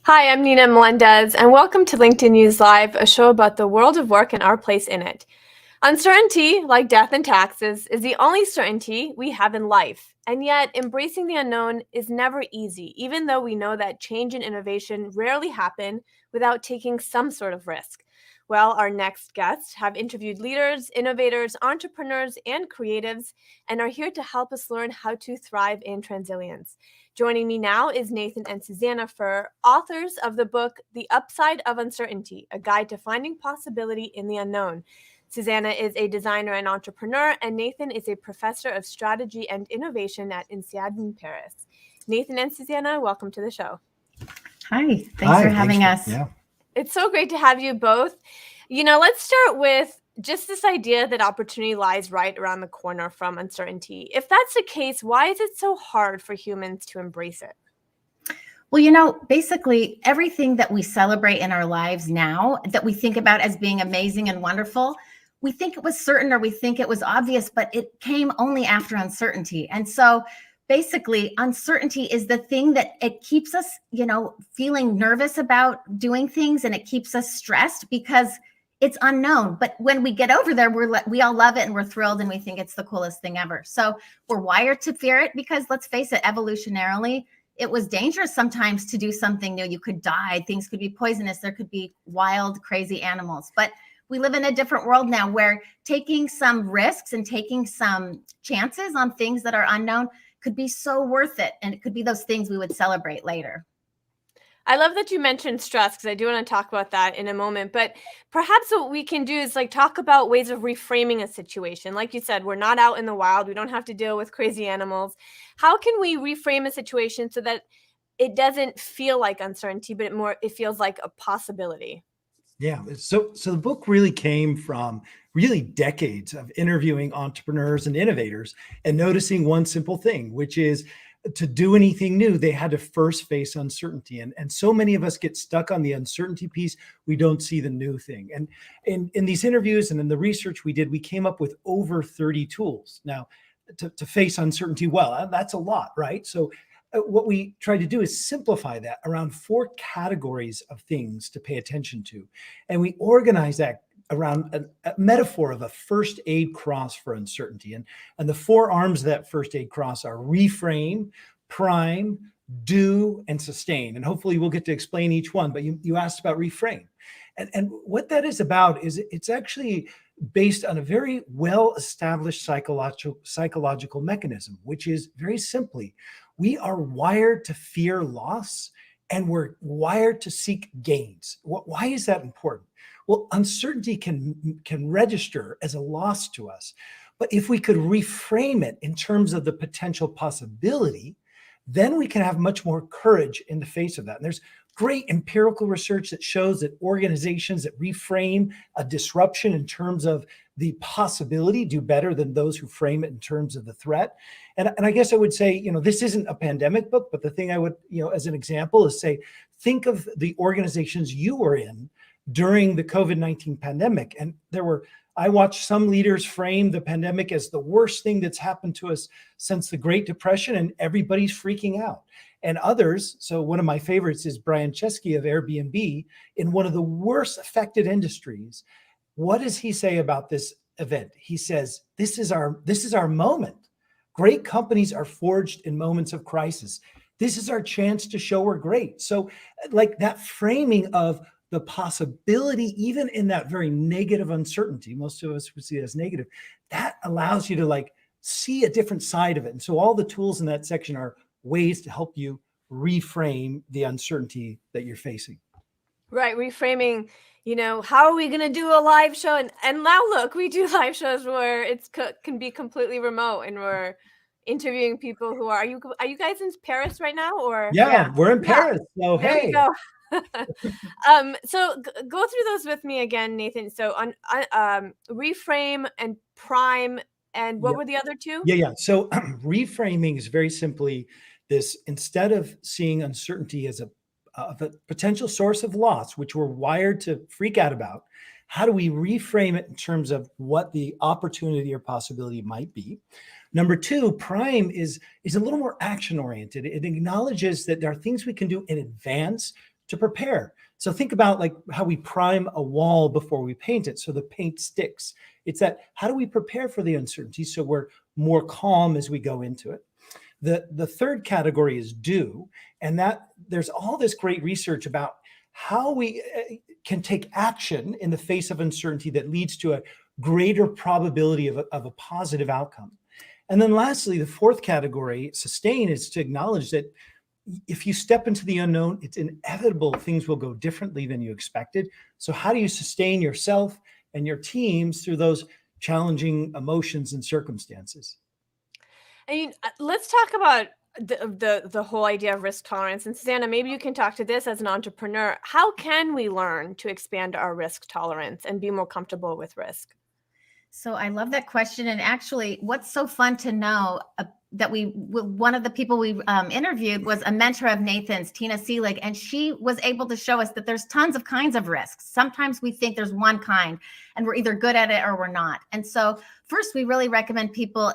Hi, I'm Nina Melendez, and welcome to LinkedIn News Live, a show about the world of work and our place in it. Uncertainty, like death and taxes, is the only certainty we have in life. And yet, embracing the unknown is never easy, even though we know that change and innovation rarely happen without taking some sort of risk. Well, our next guests have interviewed leaders, innovators, entrepreneurs, and creatives, and are here to help us learn how to thrive in transilience. Joining me now is Nathan and Susannah Furr, authors of the book The Upside of Uncertainty, a guide to finding possibility in the unknown. Susannah is a designer and entrepreneur, and Nathan is a professor of strategy and innovation at INSEAD in Paris. Nathan and Susannah, welcome to the show. Hi, thanks for having us. Yeah. It's so great to have you both. Let's start with just this idea that opportunity lies right around the corner from uncertainty. If that's the case, why is it so hard for humans to embrace it? Well, basically everything that we celebrate in our lives now that we think about as being amazing and wonderful, we think it was certain or we think it was obvious, but it came only after uncertainty. And so basically uncertainty is the thing that it keeps us, feeling nervous about doing things, and it keeps us stressed because it's unknown. But when we get over there, we all love it and we're thrilled and we think it's the coolest thing ever. So we're wired to fear it because, let's face it, evolutionarily, it was dangerous sometimes to do something new. You could die. Things could be poisonous. There could be wild, crazy animals. But we live in a different world now where taking some risks and taking some chances on things that are unknown could be so worth it. And it could be those things we would celebrate later. I love that you mentioned stress because I do want to talk about that in a moment. But perhaps what we can do is talk about ways of reframing a situation. Like you said, we're not out in the wild. We don't have to deal with crazy animals. How can we reframe a situation so that it doesn't feel like uncertainty, but it feels like a possibility? Yeah. So the book really came from really decades of interviewing entrepreneurs and innovators and noticing one simple thing, which is to do anything new, they had to first face uncertainty. And so many of us get stuck on the uncertainty piece. We don't see the new thing. And in these interviews and in the research we did, we came up with over 30 tools. Now, to face uncertainty well, that's a lot, right? So what we try to do is simplify that around 4 categories of things to pay attention to. And we organize that around a metaphor of a first aid cross for uncertainty. And the 4 arms of that first aid cross are reframe, prime, do, and sustain. And hopefully we'll get to explain each one, but you asked about reframe. And what that is about is it's actually based on a very well-established psychological mechanism, which is very simply, we are wired to fear loss and we're wired to seek gains. Why is that important? Well, uncertainty can register as a loss to us. But if we could reframe it in terms of the potential possibility, then we can have much more courage in the face of that. And there's great empirical research that shows that organizations that reframe a disruption in terms of the possibility do better than those who frame it in terms of the threat. And I guess I would say, this isn't a pandemic book, but the thing I would, as an example is say, think of the organizations you were in during the COVID-19 pandemic. And I watched some leaders frame the pandemic as the worst thing that's happened to us since the Great Depression, and everybody's freaking out. And others, so one of my favorites is Brian Chesky of Airbnb, in one of the worst affected industries. What does he say about this event? He says, this is our moment. Great companies are forged in moments of crisis. This is our chance to show we're great. So like that framing of the possibility, even in that very negative uncertainty, most of us would see it as negative, that allows you to see a different side of it. And so all the tools in that section are ways to help you reframe the uncertainty that you're facing. Right, reframing, how are we going to do a live show? And now look, we do live shows where it can be completely remote, and we're interviewing people who are you guys in Paris right now? Or yeah. We're in Paris. So there hey. we go. So go through those with me again, Nathan. So on reframe and prime, and what were the other 2? Yeah. So reframing is very simply this: instead of seeing uncertainty as a potential source of loss, which we're wired to freak out about, how do we reframe it in terms of what the opportunity or possibility might be? Number 2, prime is a little more action oriented. It acknowledges that there are things we can do in advance to prepare. So think about like how we prime a wall before we paint it so the paint sticks. It's that, how do we prepare for the uncertainty so we're more calm as we go into it? The third category is do, and that there's all this great research about how we can take action in the face of uncertainty that leads to a greater probability of a positive outcome. And then lastly, the fourth category, sustain, is to acknowledge that if you step into the unknown, it's inevitable things will go differently than you expected. So how do you sustain yourself and your teams through those challenging emotions and circumstances? I mean, let's talk about the whole idea of risk tolerance. And Susannah, maybe you can talk to this as an entrepreneur. How can we learn to expand our risk tolerance and be more comfortable with risk? So I love that question. And actually, what's so fun to know that one of the people we interviewed was a mentor of Nathan's, Tina Seelig, and she was able to show us that there's tons of kinds of risks. Sometimes we think there's one kind and we're either good at it or we're not. And so first, we really recommend people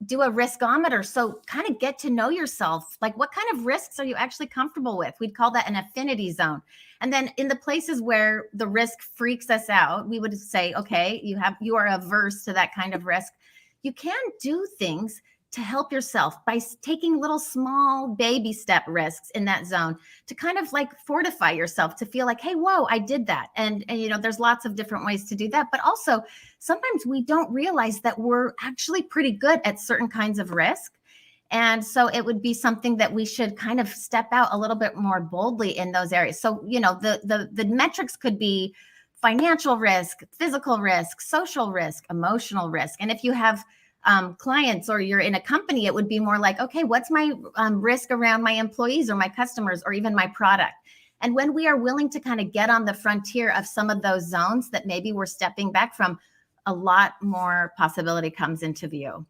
do a riskometer. So kind of get to know yourself. Like, what kind of risks are you actually comfortable with? We'd call that an affinity zone. And then in the places where the risk freaks us out, we would say, okay, you are averse to that kind of risk. You can do things to help yourself by taking little small baby step risks in that zone to kind of like fortify yourself, to feel like, hey, whoa, I did that. And you know, there's lots of different ways to do that. But also sometimes we don't realize that we're actually pretty good at certain kinds of risk. And so it would be something that we should kind of step out a little bit more boldly in those areas. So, you know, the metrics could be financial risk, physical risk, social risk, emotional risk. And if you have clients or you're in a company, it would be more like, okay, what's my risk around my employees or my customers or even my product? And when we are willing to kind of get on the frontier of some of those zones that maybe we're stepping back from, a lot more possibility comes into view.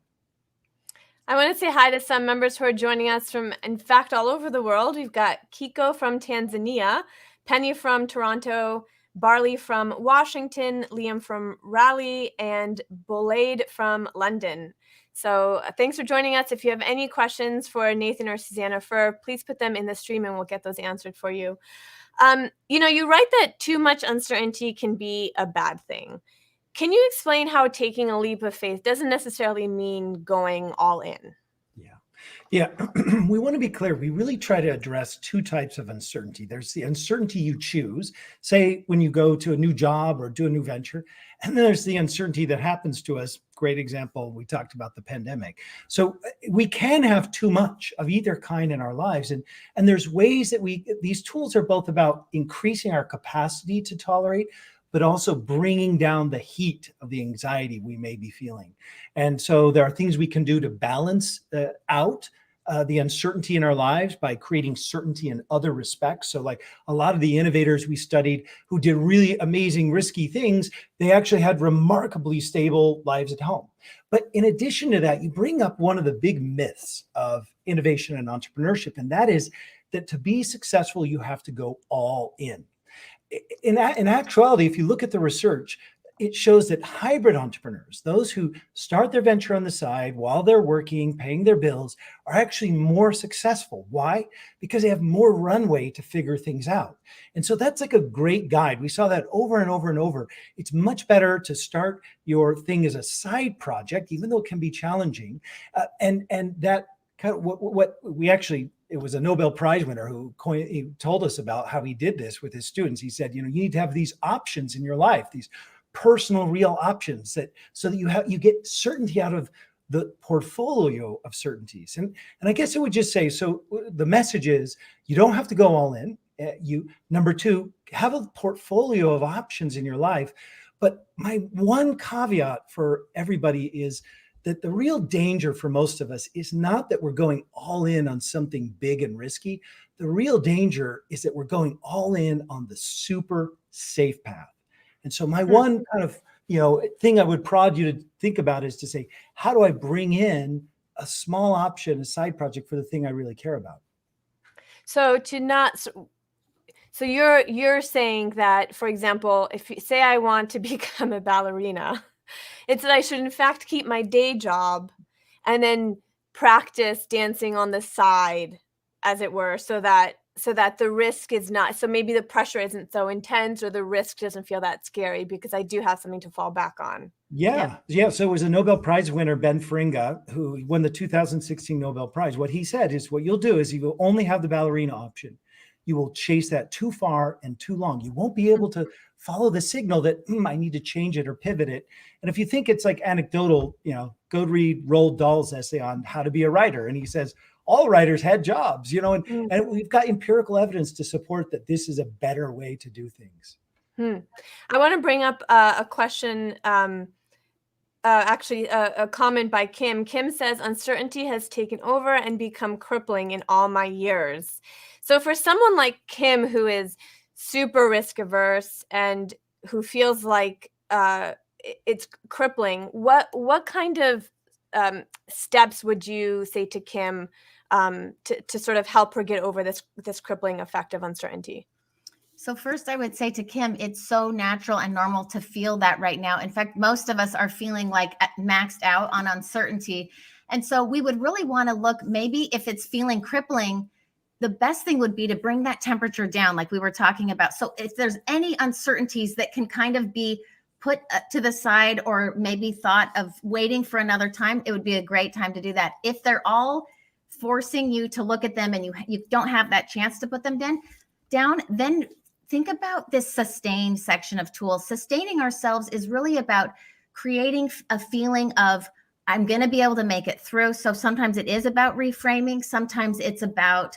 I want to say hi to some members who are joining us from, in fact, all over the world. We've got Kiko from Tanzania, Penny from Toronto, Barley from Washington, Liam from Raleigh, and Bolade from London. So thanks for joining us. If you have any questions for Nathan or Susannah Furr, please put them in the stream and we'll get those answered for you. You know, you write that too much uncertainty can be a bad thing. Can you explain how taking a leap of faith doesn't necessarily mean going all in? Yeah. We want to be clear. We really try to address two types of uncertainty. There's the uncertainty you choose, say when you go to a new job or do a new venture. And then there's the uncertainty that happens to us. Great example, we talked about the pandemic. So we can have too much of either kind in our lives. And there's ways that these tools are both about increasing our capacity to tolerate, but also bringing down the heat of the anxiety we may be feeling. And so there are things we can do to balance out the uncertainty in our lives by creating certainty in other respects. So like a lot of the innovators we studied who did really amazing, risky things, they actually had remarkably stable lives at home. But in addition to that, you bring up one of the big myths of innovation and entrepreneurship, and that is that to be successful, you have to go all in. In actuality, if you look at the research, it shows that hybrid entrepreneurs, those who start their venture on the side while they're working, paying their bills, are actually more successful. Why? Because they have more runway to figure things out. And so that's like a great guide. We saw that over and over and over. It's much better to start your thing as a side project, even though it can be challenging. And that kind of what we actually, it was a Nobel Prize winner who he told us about how he did this with his students. He said, you know, you need to have these options in your life, these personal, real options, so that you get certainty out of the portfolio of certainties. And I guess I would just say, so the message is you don't have to go all in. Number two, have a portfolio of options in your life. But my one caveat for everybody is that the real danger for most of us is not that we're going all in on something big and risky. The real danger is that we're going all in on the super safe path. And so my one kind of, thing I would prod you to think about is to say, how do I bring in a small option, a side project for the thing I really care about? So you're saying that, for example, if you say I want to become a ballerina, it's that I should in fact keep my day job and then practice dancing on the side, as it were, so that so that the risk is not, so maybe the pressure isn't so intense or the risk doesn't feel that scary because I do have something to fall back on. Yeah. So it was a Nobel Prize winner, Ben Feringa, who won the 2016 Nobel Prize. What he said is what you'll do is you will only have the ballerina option. You will chase that too far and too long. You won't be able to follow the signal that I need to change it or pivot it. And if you think it's like anecdotal, go read Roald Dahl's essay on how to be a writer. And he says, all writers had jobs, and we've got empirical evidence to support that this is a better way to do things. I want to bring up a question, actually a comment by Kim. Kim says, uncertainty has taken over and become crippling in all my years. So for someone like Kim, who is super risk averse and who feels like it's crippling, what kind of steps would you say to Kim to sort of help her get over this crippling effect of uncertainty? So first, I would say to Kim, it's so natural and normal to feel that right now. In fact, most of us are feeling like maxed out on uncertainty. And so we would really want to look, maybe if it's feeling crippling, the best thing would be to bring that temperature down, like we were talking about. So if there's any uncertainties that can kind of be put to the side or maybe thought of waiting for another time, it would be a great time to do that. If they're all forcing you to look at them and you don't have that chance to put them down, then think about this sustain section of tools. Sustaining ourselves is really about creating a feeling of, I'm going to be able to make it through. So sometimes it is about reframing. Sometimes it's about,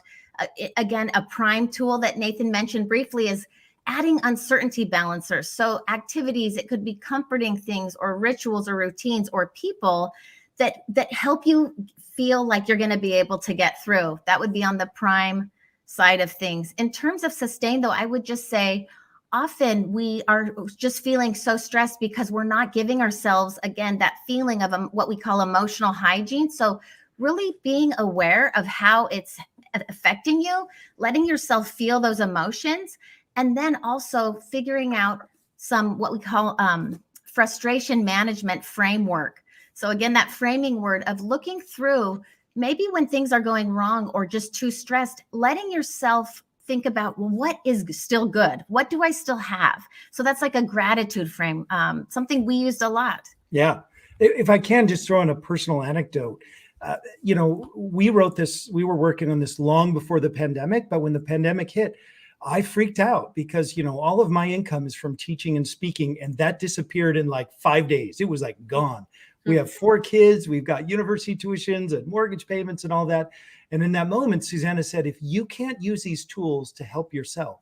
again, a prime tool that Nathan mentioned briefly is adding uncertainty balancers. So activities, it could be comforting things or rituals or routines or people that help you feel like you're going to be able to get through. That would be on the prime side of things. In terms of sustain, though, I would just say often we are just feeling so stressed because we're not giving ourselves, again, that feeling of what we call emotional hygiene. So really being aware of how it's affecting you, letting yourself feel those emotions, and then also figuring out some what we call frustration management framework. So again, that framing word of looking through maybe when things are going wrong or just too stressed, letting yourself think about, well, what is still good? What do I still have? So that's like a gratitude frame, something we used a lot. Yeah. If I can just throw in a personal anecdote, we wrote this, we were working on this long before the pandemic, but when the pandemic hit, I freaked out because, all of my income is from teaching and speaking, and that disappeared in like 5 days. It was like gone. We have 4 kids. We've got university tuitions and mortgage payments and all that. And in that moment, Susannah said, if you can't use these tools to help yourself,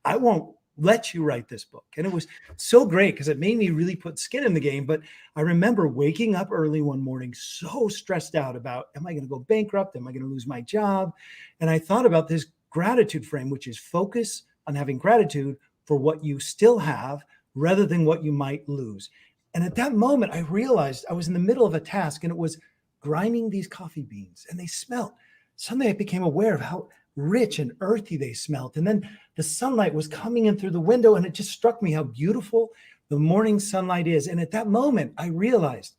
I won't let you write this book. And it was so great because it made me really put skin in the game. But I remember waking up early one morning, so stressed out about, am I going to go bankrupt? Am I going to lose my job? And I thought about this gratitude frame, which is focus on having gratitude for what you still have rather than what you might lose. And at that moment, I realized I was in the middle of a task and it was grinding these coffee beans and they smelled. Suddenly I became aware of how rich and earthy they smelled. And then the sunlight was coming in through the window and it just struck me how beautiful the morning sunlight is. And at that moment, I realized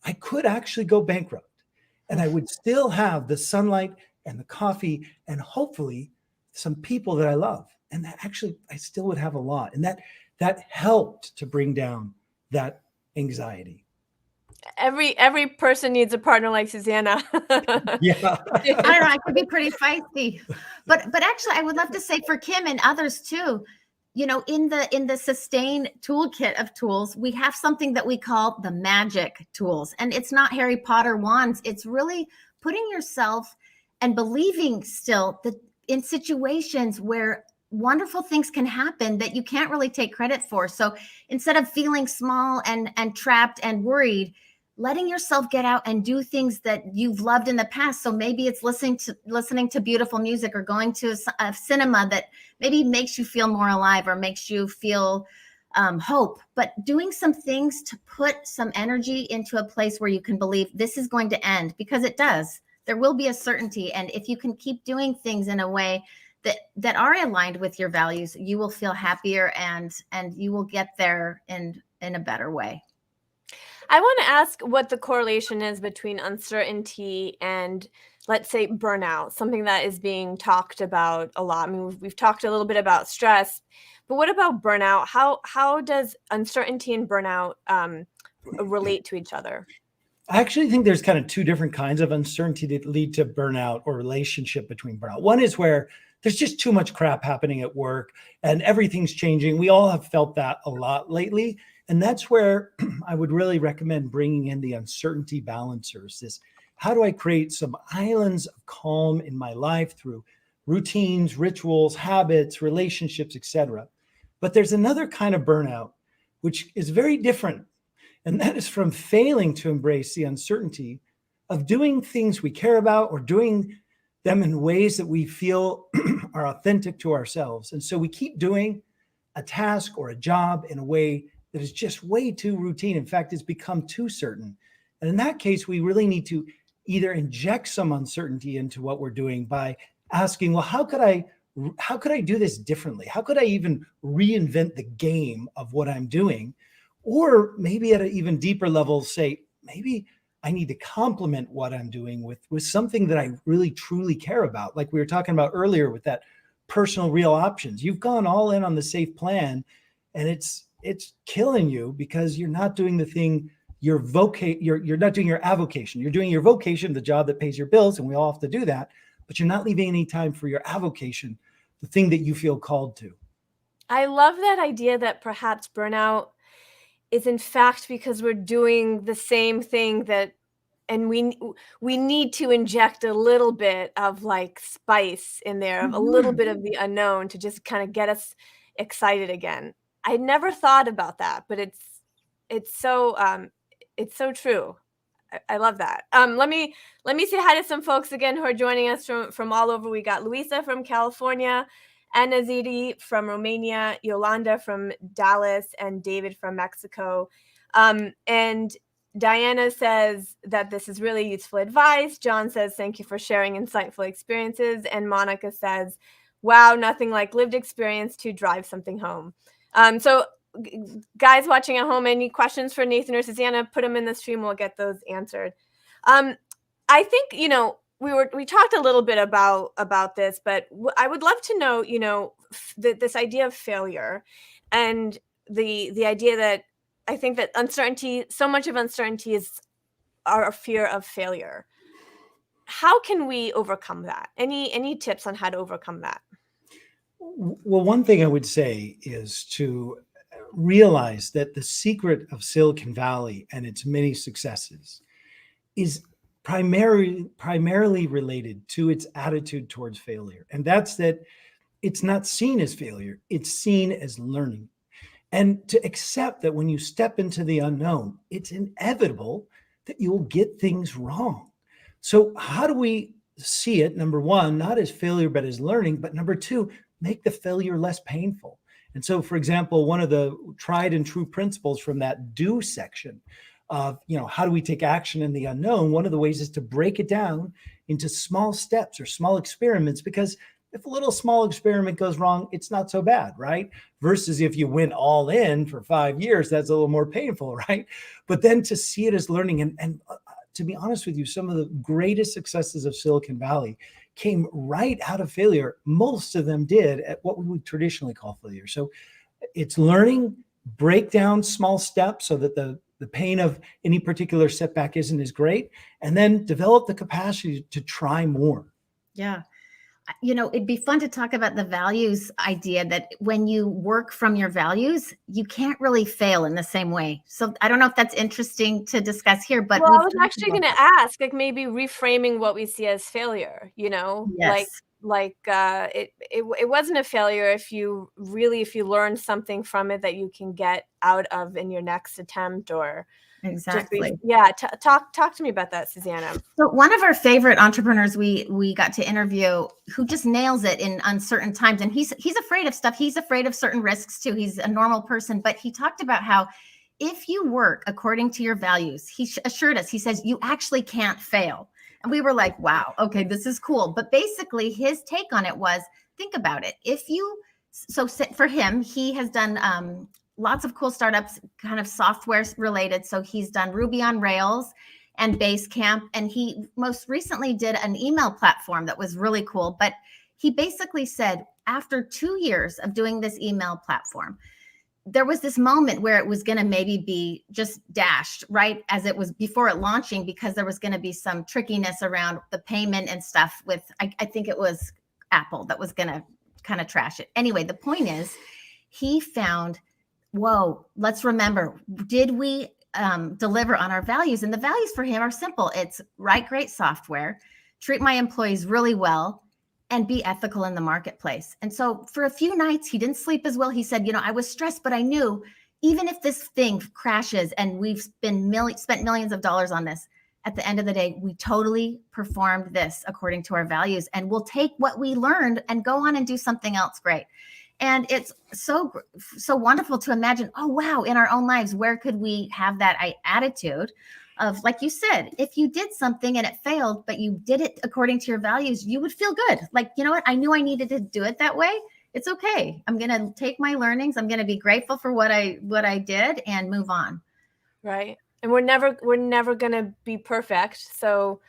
I could actually go bankrupt and I would still have the sunlight and the coffee and hopefully some people that I love. And that actually, I still would have a lot. And that helped to bring down that anxiety. Every person needs a partner like Susannah. Yeah. I don't know, I could be pretty feisty. But actually I would love to say for Kim and others too, in the sustain toolkit of tools, we have something that we call the magic tools. And it's not Harry Potter wands. It's really putting yourself and believing still that in situations where wonderful things can happen that you can't really take credit for. So instead of feeling small and trapped and worried, letting yourself get out and do things that you've loved in the past. So maybe it's listening to beautiful music or going to a cinema that maybe makes you feel more alive or makes you feel hope, but doing some things to put some energy into a place where you can believe this is going to end, because it does. There will be a certainty. And if you can keep doing things in a way that are aligned with your values, you will feel happier and you will get there in a better way. I want to ask what the correlation is between uncertainty and let's say burnout, something that is being talked about a lot. I mean, we've talked a little bit about stress, but what about burnout? How does uncertainty and burnout relate to each other? I actually think there's kind of two different kinds of uncertainty that lead to burnout or relationship between burnout. One is where there's just too much crap happening at work and everything's changing. We all have felt that a lot lately. And that's where I would really recommend bringing in the uncertainty balancers. This, how do I create some islands of calm in my life through routines, rituals, habits, relationships, etc. But there's another kind of burnout, which is very different. And that is from failing to embrace the uncertainty of doing things we care about or doing them in ways that we feel are authentic to ourselves. And so we keep doing a task or a job in a way that is just way too routine. In fact, it's become too certain. And in that case, we really need to either inject some uncertainty into what we're doing by asking, well, how could I do this differently? How could I even reinvent the game of what I'm doing? Or maybe at an even deeper level, say, maybe I need to complement what I'm doing with something that I really truly care about. Like we were talking about earlier with that personal real options. You've gone all in on the safe plan and it's killing you because you're not doing the thing, you're not doing your avocation. You're doing your vocation, the job that pays your bills, and we all have to do that, but you're not leaving any time for your avocation, the thing that you feel called to. I love that idea that perhaps burnout is in fact because we're doing the same thing and we need to inject a little bit of like spice in there, of a little bit of the unknown to just kind of get us excited again. I never thought about that, but it's so true. I love that. Let me say hi to some folks again who are joining us from all over. We got Luisa from California, Anna Zidi from Romania, Yolanda from Dallas, and David from Mexico. And Diana says that this is really useful advice. John says, thank you for sharing insightful experiences. And Monica says, wow, nothing like lived experience to drive something home. So guys watching at home, any questions for Nathan or Susannah, put them in the stream. We'll get those answered. I think, we talked a little bit about this, but I would love to know, this idea of failure and the idea that I think that uncertainty, so much of uncertainty is our fear of failure. How can we overcome that? Any tips on how to overcome that? Well, one thing I would say is to realize that the secret of Silicon Valley and its many successes is primarily related to its attitude towards failure. And that's that it's not seen as failure, it's seen as learning. And to accept that when you step into the unknown, it's inevitable that you will get things wrong. So how do we see it? Number one, not as failure, but as learning. But number two, make the failure less painful. And so, for example, one of the tried and true principles from that do section of, how do we take action in the unknown? One of the ways is to break it down into small steps or small experiments, because if a little small experiment goes wrong, it's not so bad, right? Versus if you went all in for 5 years, that's a little more painful, right? But then to see it as learning, and to be honest with you, some of the greatest successes of Silicon Valley came right out of failure. Most of them did at what we would traditionally call failure. So it's learning, break down small steps so that the pain of any particular setback isn't as great, and then develop the capacity to try more. Yeah. It'd be fun to talk about the values idea, that when you work from your values, you can't really fail in the same way. So I don't know if that's interesting to discuss here, but well, I was actually going to ask, like maybe reframing what we see as failure, Yes. It wasn't a failure if you learn something from it that you can get out of in your next attempt, or exactly. Talk to me about that, Susannah. So one of our favorite entrepreneurs we got to interview, who just nails it in uncertain times, and he's afraid of stuff. He's afraid of certain risks too. He's a normal person, but he talked about how if you work according to your values, he assured us, he says, you actually can't fail. And we were like, wow, okay, this is cool. But basically his take on it was, think about it. So for him, he has done lots of cool startups, kind of software related. So he's done Ruby on Rails, and Basecamp. And he most recently did an email platform that was really cool. But he basically said, after 2 years of doing this email platform, there was this moment where it was going to maybe be just dashed right as it was before it launching, because there was going to be some trickiness around the payment and stuff with, I think it was Apple that was going to kind of trash it. Anyway, the point is, he found, whoa, let's remember, did we deliver on our values? And the values for him are simple. It's write great software, treat my employees really well, and be ethical in the marketplace. And so for a few nights, he didn't sleep as well. He said, I was stressed, but I knew even if this thing crashes and we've spent millions of dollars on this, at the end of the day, we totally performed this according to our values, and we'll take what we learned and go on and do something else great. And it's so wonderful to imagine, oh, wow, in our own lives, where could we have that attitude of, like you said, if you did something and it failed, but you did it according to your values, you would feel good. Like, you know what? I knew I needed to do it that way. It's okay. I'm going to take my learnings. I'm going to be grateful for what I did and move on. Right. And we're never going to be perfect. So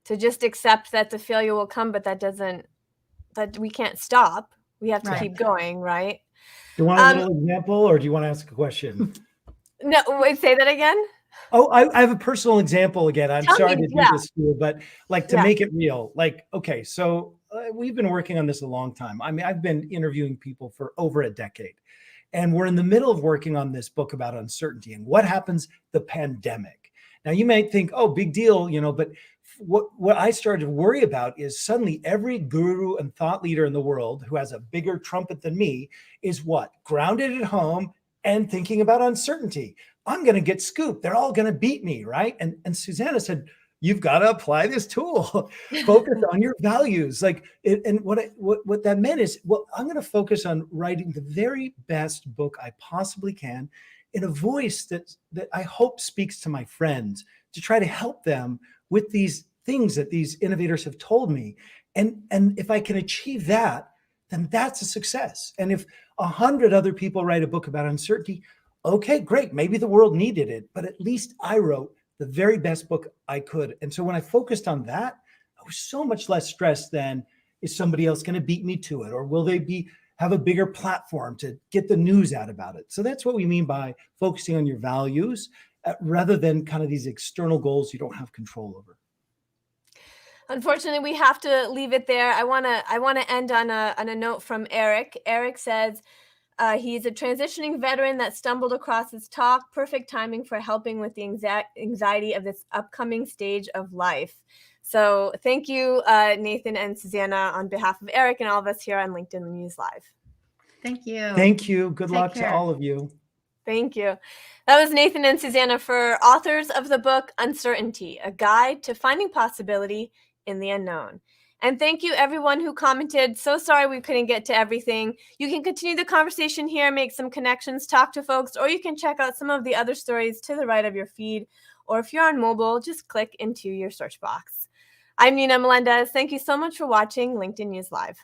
to just accept that the failure will come, but that we can't stop. We have to keep going. Right. Do you want a little example, or do you want to ask a question? No, wait, say that again. Oh, I have a personal example again. I'm sorry to do this to you, but to make it real, okay, so we've been working on this a long time. I mean, I've been interviewing people for over a decade, and we're in the middle of working on this book about uncertainty and what happens the pandemic. Now, you might think, oh, big deal, but what I started to worry about is suddenly every guru and thought leader in the world who has a bigger trumpet than me is what? Grounded at home and thinking about uncertainty. I'm going to get scooped. They're all going to beat me, right? And Susannah said, you've got to apply this tool. Focus on your values. And what that meant is, well, I'm going to focus on writing the very best book I possibly can in a voice that I hope speaks to my friends, to try to help them with these things that these innovators have told me. And if I can achieve that, then that's a success. And if 100 other people write a book about uncertainty, okay, great. Maybe the world needed it, but at least I wrote the very best book I could. And so when I focused on that, I was so much less stressed than, is somebody else going to beat me to it? Or will they have a bigger platform to get the news out about it? So that's what we mean by focusing on your values rather than kind of these external goals you don't have control over. Unfortunately, we have to leave it there. I want to end on a note from Eric. Eric says, he's a transitioning veteran that stumbled across his talk. Perfect timing for helping with the anxiety of this upcoming stage of life. So thank you, Nathan and Susannah, on behalf of Eric and all of us here on LinkedIn News Live. Thank you. Thank you. Good Take luck care. to all of you. Thank you. That was Nathan and Susannah Furr, authors of the book Uncertainty, A Guide to Finding Possibility in the Unknown. And thank you, everyone who commented. So sorry we couldn't get to everything. You can continue the conversation here, make some connections, talk to folks, or you can check out some of the other stories to the right of your feed. Or if you're on mobile, just click into your search box. I'm Nina Melendez. Thank you so much for watching LinkedIn News Live.